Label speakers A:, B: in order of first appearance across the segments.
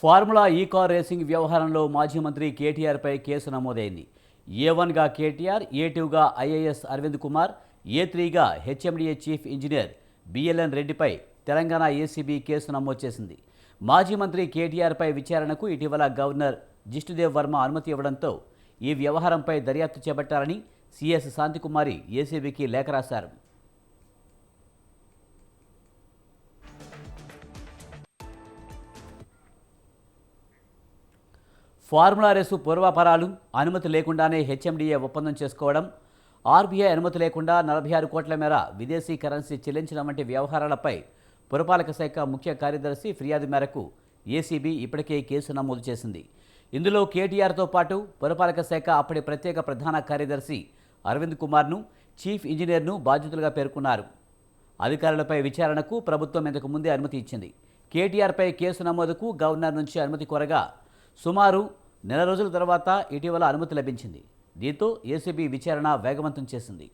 A: Formula ఈ car racing వ్యవహారంలో మాజీ మంత్రి కేటీఆర్పై కేసు నమోదైంది. ఏ1గా కేటీఆర్, ఏ2గా ఐఏఎస్ అరవింద్ కుమార్, ఏ3గా హెచ్ఎండిఏ చీఫ్ ఇంజనీర్ బిఎల్ఎన్ రెడ్డిపై తెలంగాణ ఏసీబీ కేసు నమోదు చేసింది. మాజీ మంత్రి కేటీఆర్పై విచారణకు ఇటీవల గవర్నర్ జిష్ణుదేవ్ వర్మ అనుమతి ఇవ్వడంతో ఈ వ్యవహారంపై దర్యాప్తు చేపట్టాలని సిఎస్ శాంతికుమారి ఏసీబీకి లేఖ రాశారు. ఫార్ములా రేసు పూర్వాపరాలు, అనుమతి లేకుండానే హెచ్ఎండిఏ ఒప్పందం చేసుకోవడం, ఆర్బీఐ అనుమతి లేకుండా 46 కోట్ల మేర విదేశీ కరెన్సీ చెల్లించడం వంటి వ్యవహారాలపై పురపాలక శాఖ ముఖ్య కార్యదర్శి ఫిర్యాదు మేరకు ఏసీబీ ఇప్పటికే కేసు నమోదు చేసింది. ఇందులో కేటీఆర్తో పాటు పురపాలక శాఖ అప్పటి ప్రత్యేక ప్రధాన కార్యదర్శి అరవింద్ కుమార్ను, చీఫ్ ఇంజనీర్ను బాధ్యతలుగా పేర్కొన్నారు. అధికారులపై విచారణకు ప్రభుత్వం ఇంతకు ముందే అనుమతి ఇచ్చింది. కేటీఆర్పై కేసు నమోదుకు గవర్నర్ నుంచి అనుమతి కోరగా సుమారు నెల రోజుల తర్వాత ఇటీవల అనుమతి లభించింది. దీంతో ఏసీబీ విచారణ వేగవంతం చేసింది.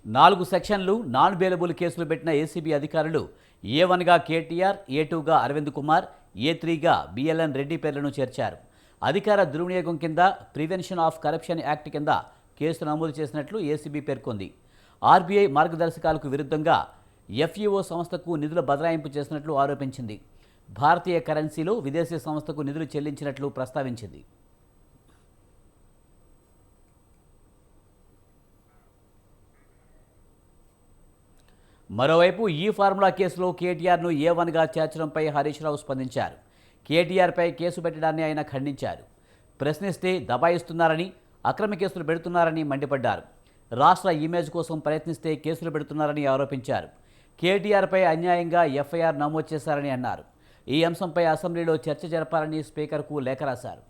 A: నాలుగు సెక్షన్లు నాన్ బెయిలబుల్ కేసులు పెట్టిన ఏసీబీ అధికారులు ఏ1గా కేటీఆర్, ఏ2గా అరవింద్ కుమార్, ఏ3గా బిఎల్ఎన్ రెడ్డి పేర్లను చేర్చారు. అధికార దుర్వినియోగం కింద ప్రివెన్షన్ ఆఫ్ కరప్షన్ యాక్ట్ కింద కేసు నమోదు చేసినట్లు ఏసీబీ పేర్కొంది. ఆర్బీఐ మార్గదర్శకాలకు విరుద్ధంగా ఎఫ్ఈఓ సంస్థకు నిధుల బదలాయింపు చేసినట్లు ఆరోపించింది. భారతీయ కరెన్సీలో విదేశీ సంస్థకు నిధులు చెల్లించినట్లు ప్రస్తావించింది. మరోవైపు ఈ ఫార్ములా కేసులో కేటీఆర్ను ఏ1గా చేర్చడంపై హరీష్ రావు స్పందించారు. కేటీఆర్పై కేసు పెట్టడాన్ని ఆయన ఖండించారు. ప్రశ్నిస్తే దబాయిస్తున్నారని, అక్రమ కేసులు పెడుతున్నారని మండిపడ్డారు. రాష్ట్ర ఇమేజ్ కోసం ప్రయత్నిస్తే కేసులు పెడుతున్నారని ఆరోపించారు. కేటీఆర్పై అన్యాయంగా ఎఫ్ఐఆర్ నమోదు చేశారని అన్నారు. ఈ అంశంపై అసెంబ్లీలో చర్చ జరపాలని స్పీకర్కు లేఖ రాశారు.